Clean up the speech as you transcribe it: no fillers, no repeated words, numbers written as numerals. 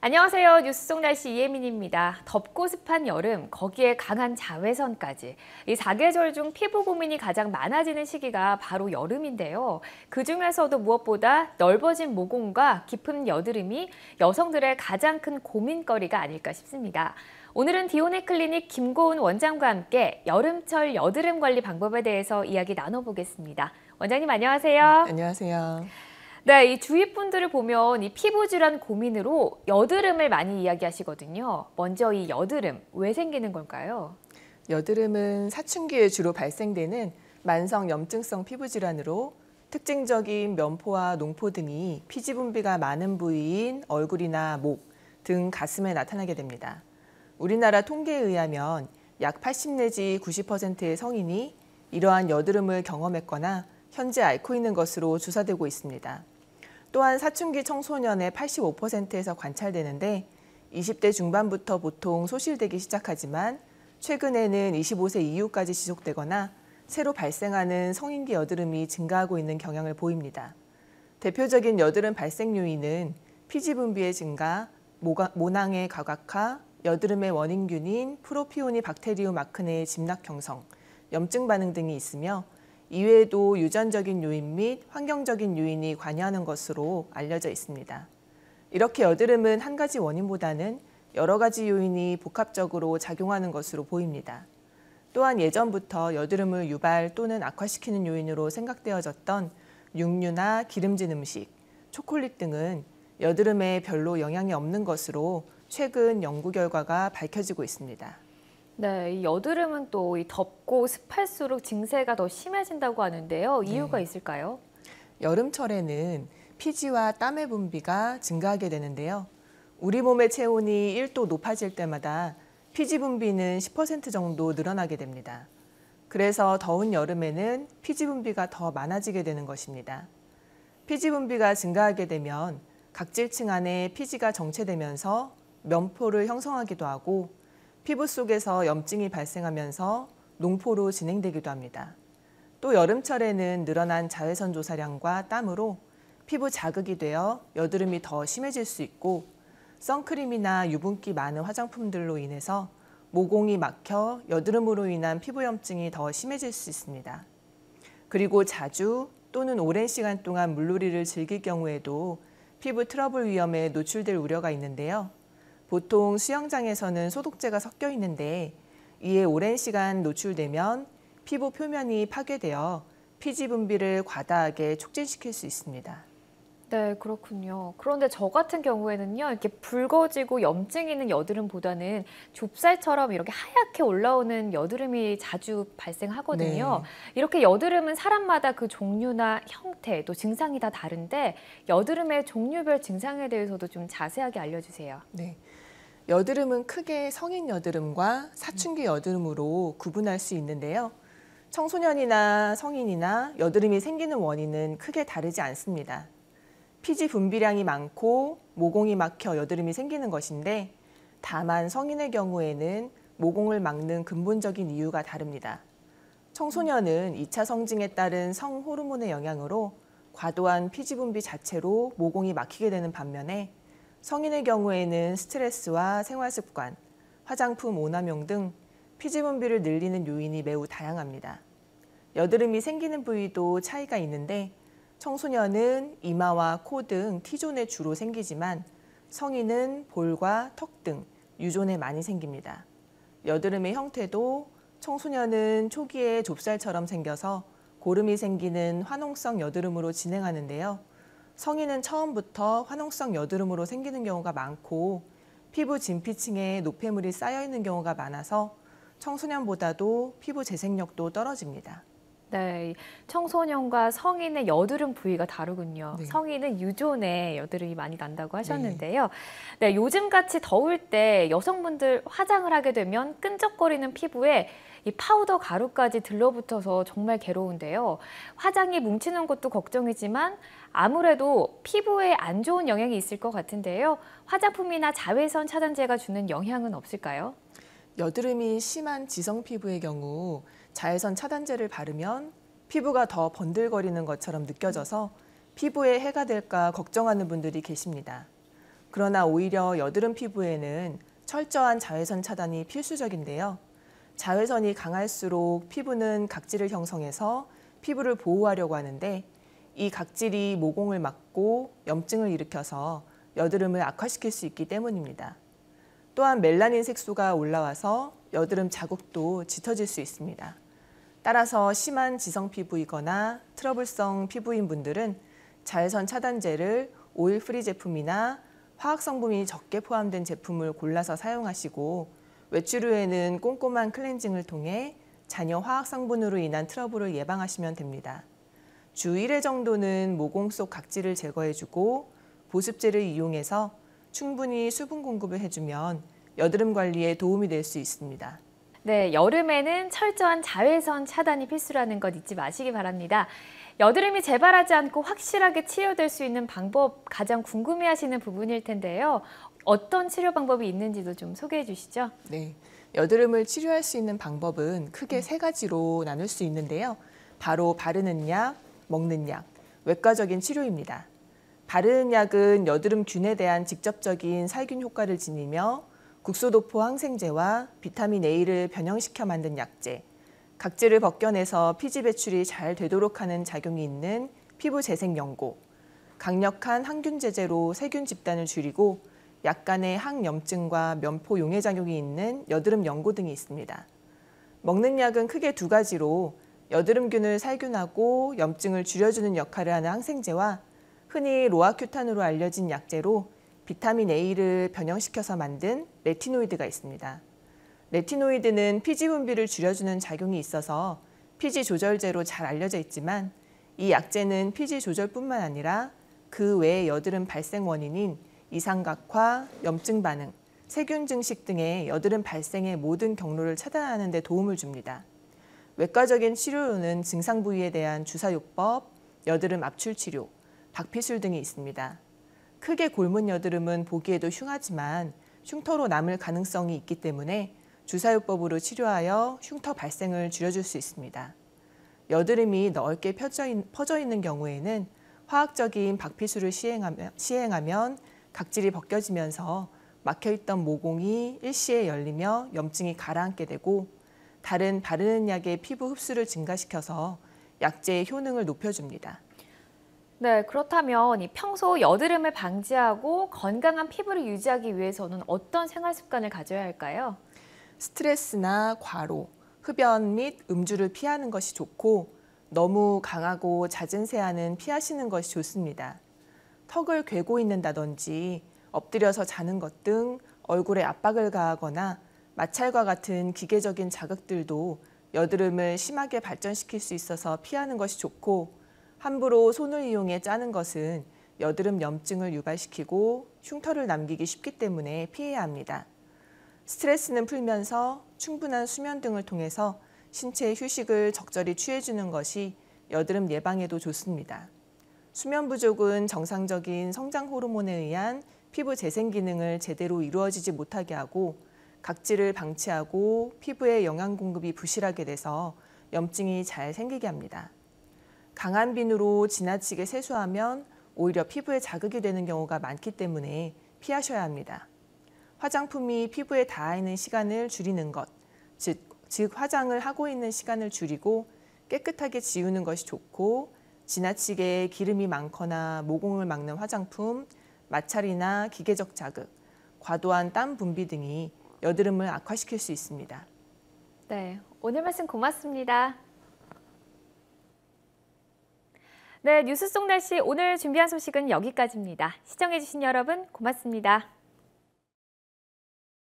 안녕하세요. 뉴스 속 날씨 이혜민입니다. 덥고 습한 여름, 거기에 강한 자외선까지. 이 사계절 중 피부 고민이 가장 많아지는 시기가 바로 여름인데요. 그중에서도 무엇보다 넓어진 모공과 깊은 여드름이 여성들의 가장 큰 고민거리가 아닐까 싶습니다. 오늘은 디오네 클리닉 김고은 원장과 함께 여름철 여드름 관리 방법에 대해서 이야기 나눠보겠습니다. 원장님 안녕하세요. 안녕하세요. 네, 이 주위 분들을 보면 이 피부 질환 고민으로 여드름을 많이 이야기하시거든요. 먼저 이 여드름 왜 생기는 걸까요? 여드름은 사춘기에 주로 발생되는 만성 염증성 피부 질환으로 특징적인 면포와 농포 등이 피지 분비가 많은 부위인 얼굴이나 목, 등 가슴에 나타나게 됩니다. 우리나라 통계에 의하면 약 80 내지 90%의 성인이 이러한 여드름을 경험했거나 현재 앓고 있는 것으로 조사되고 있습니다. 또한 사춘기 청소년의 85%에서 관찰되는데 20대 중반부터 보통 소실되기 시작하지만 최근에는 25세 이후까지 지속되거나 새로 발생하는 성인기 여드름이 증가하고 있는 경향을 보입니다. 대표적인 여드름 발생 요인은 피지 분비의 증가, 모낭의 과각화, 여드름의 원인균인 프로피오니 박테리움 아크네의 집락 형성, 염증 반응 등이 있으며 이외에도 유전적인 요인 및 환경적인 요인이 관여하는 것으로 알려져 있습니다. 이렇게 여드름은 한 가지 원인보다는 여러 가지 요인이 복합적으로 작용하는 것으로 보입니다. 또한 예전부터 여드름을 유발 또는 악화시키는 요인으로 생각되어졌던 육류나 기름진 음식, 초콜릿 등은 여드름에 별로 영향이 없는 것으로 최근 연구 결과가 밝혀지고 있습니다. 네, 이 여드름은 또 이 덥고 습할수록 증세가 더 심해진다고 하는데요. 이유가 있을까요? 여름철에는 피지와 땀의 분비가 증가하게 되는데요. 우리 몸의 체온이 1도 높아질 때마다 피지 분비는 10% 정도 늘어나게 됩니다. 그래서 더운 여름에는 피지 분비가 더 많아지게 되는 것입니다. 피지 분비가 증가하게 되면 각질층 안에 피지가 정체되면서 면포를 형성하기도 하고 피부 속에서 염증이 발생하면서 농포로 진행되기도 합니다. 또 여름철에는 늘어난 자외선 조사량과 땀으로 피부 자극이 되어 여드름이 더 심해질 수 있고 선크림이나 유분기 많은 화장품들로 인해서 모공이 막혀 여드름으로 인한 피부 염증이 더 심해질 수 있습니다. 그리고 자주 또는 오랜 시간 동안 물놀이를 즐길 경우에도 피부 트러블 위험에 노출될 우려가 있는데요. 보통 수영장에서는 소독제가 섞여 있는데 이에 오랜 시간 노출되면 피부 표면이 파괴되어 피지 분비를 과다하게 촉진시킬 수 있습니다. 네, 그렇군요. 그런데 저 같은 경우에는요, 이렇게 붉어지고 염증이 있는 여드름보다는 좁쌀처럼 이렇게 하얗게 올라오는 여드름이 자주 발생하거든요. 네. 이렇게 여드름은 사람마다 그 종류나 형태, 또 증상이 다 다른데 여드름의 종류별 증상에 대해서도 좀 자세하게 알려주세요. 네. 여드름은 크게 성인 여드름과 사춘기 여드름으로 구분할 수 있는데요. 청소년이나 성인이나 여드름이 생기는 원인은 크게 다르지 않습니다. 피지 분비량이 많고 모공이 막혀 여드름이 생기는 것인데 다만 성인의 경우에는 모공을 막는 근본적인 이유가 다릅니다. 청소년은 2차 성징에 따른 성호르몬의 영향으로 과도한 피지 분비 자체로 모공이 막히게 되는 반면에 성인의 경우에는 스트레스와 생활습관, 화장품 오남용 등 피지 분비를 늘리는 요인이 매우 다양합니다. 여드름이 생기는 부위도 차이가 있는데 청소년은 이마와 코 등 T존에 주로 생기지만 성인은 볼과 턱 등 U존에 많이 생깁니다. 여드름의 형태도 청소년은 초기에 좁쌀처럼 생겨서 고름이 생기는 화농성 여드름으로 진행하는데요. 성인은 처음부터 화농성 여드름으로 생기는 경우가 많고 피부 진피층에 노폐물이 쌓여 있는 경우가 많아서 청소년보다도 피부 재생력도 떨어집니다. 네, 청소년과 성인의 여드름 부위가 다르군요. 네. 성인은 유존에 여드름이 많이 난다고 하셨는데요. 네, 요즘같이 더울 때 여성분들 화장을 하게 되면 끈적거리는 피부에 이 파우더 가루까지 들러붙어서 정말 괴로운데요. 화장이 뭉치는 것도 걱정이지만 아무래도 피부에 안 좋은 영향이 있을 것 같은데요. 화장품이나 자외선 차단제가 주는 영향은 없을까요? 여드름이 심한 지성 피부의 경우 자외선 차단제를 바르면 피부가 더 번들거리는 것처럼 느껴져서 피부에 해가 될까 걱정하는 분들이 계십니다. 그러나 오히려 여드름 피부에는 철저한 자외선 차단이 필수적인데요. 자외선이 강할수록 피부는 각질을 형성해서 피부를 보호하려고 하는데 이 각질이 모공을 막고 염증을 일으켜서 여드름을 악화시킬 수 있기 때문입니다. 또한 멜라닌 색소가 올라와서 여드름 자국도 짙어질 수 있습니다. 따라서 심한 지성 피부이거나 트러블성 피부인 분들은 자외선 차단제를 오일 프리 제품이나 화학 성분이 적게 포함된 제품을 골라서 사용하시고 외출 후에는 꼼꼼한 클렌징을 통해 잔여 화학 성분으로 인한 트러블을 예방하시면 됩니다. 주 1회 정도는 모공 속 각질을 제거해주고 보습제를 이용해서 충분히 수분 공급을 해주면 여드름 관리에 도움이 될 수 있습니다. 네, 여름에는 철저한 자외선 차단이 필수라는 것 잊지 마시기 바랍니다. 여드름이 재발하지 않고 확실하게 치료될 수 있는 방법 가장 궁금해하시는 부분일 텐데요. 어떤 치료 방법이 있는지도 좀 소개해 주시죠. 네, 여드름을 치료할 수 있는 방법은 크게 세 가지로 나눌 수 있는데요. 바로 바르는 약, 먹는 약, 외과적인 치료입니다. 바르는 약은 여드름균에 대한 직접적인 살균 효과를 지니며 국소도포 항생제와 비타민 A를 변형시켜 만든 약제, 각질을 벗겨내서 피지 배출이 잘 되도록 하는 작용이 있는 피부 재생 연고, 강력한 항균 제제로 세균 집단을 줄이고 약간의 항염증과 면포 용해 작용이 있는 여드름 연고 등이 있습니다. 먹는 약은 크게 두 가지로 여드름균을 살균하고 염증을 줄여주는 역할을 하는 항생제와 흔히 로아큐탄으로 알려진 약제로 비타민 A를 변형시켜서 만든 레티노이드가 있습니다. 레티노이드는 피지 분비를 줄여주는 작용이 있어서 피지 조절제로 잘 알려져 있지만 이 약제는 피지 조절뿐만 아니라 그 외의 여드름 발생 원인인 이상각화, 염증 반응, 세균 증식 등의 여드름 발생의 모든 경로를 차단하는 데 도움을 줍니다. 외과적인 치료로는 증상 부위에 대한 주사요법, 여드름 압출 치료, 박피술 등이 있습니다. 크게 골문 여드름은 보기에도 흉하지만 흉터로 남을 가능성이 있기 때문에 주사요법으로 치료하여 흉터 발생을 줄여줄 수 있습니다. 여드름이 넓게 퍼져 있는 경우에는 화학적인 박피술을 시행하면 각질이 벗겨지면서 막혀있던 모공이 일시에 열리며 염증이 가라앉게 되고 다른 바르는 약의 피부 흡수를 증가시켜서 약제의 효능을 높여줍니다. 네, 그렇다면 이 평소 여드름을 방지하고 건강한 피부를 유지하기 위해서는 어떤 생활 습관을 가져야 할까요? 스트레스나 과로, 흡연 및 음주를 피하는 것이 좋고 너무 강하고 잦은 세안은 피하시는 것이 좋습니다. 턱을 괴고 있는다든지 엎드려서 자는 것 등 얼굴에 압박을 가하거나 마찰과 같은 기계적인 자극들도 여드름을 심하게 발전시킬 수 있어서 피하는 것이 좋고 함부로 손을 이용해 짜는 것은 여드름 염증을 유발시키고 흉터를 남기기 쉽기 때문에 피해야 합니다. 스트레스는 풀면서 충분한 수면 등을 통해서 신체 휴식을 적절히 취해주는 것이 여드름 예방에도 좋습니다. 수면 부족은 정상적인 성장 호르몬에 의한 피부 재생 기능을 제대로 이루어지지 못하게 하고 각질을 방치하고 피부에 영양 공급이 부실하게 돼서 염증이 잘 생기게 합니다. 강한 비누로 지나치게 세수하면 오히려 피부에 자극이 되는 경우가 많기 때문에 피하셔야 합니다. 화장품이 피부에 닿아 있는 시간을 줄이는 것, 즉 화장을 하고 있는 시간을 줄이고 깨끗하게 지우는 것이 좋고 지나치게 기름이 많거나 모공을 막는 화장품, 마찰이나 기계적 자극, 과도한 땀 분비 등이 여드름을 악화시킬 수 있습니다. 네, 오늘 말씀 고맙습니다. 네, 뉴스 속 날씨 오늘 준비한 소식은 여기까지입니다. 시청해주신 여러분 고맙습니다.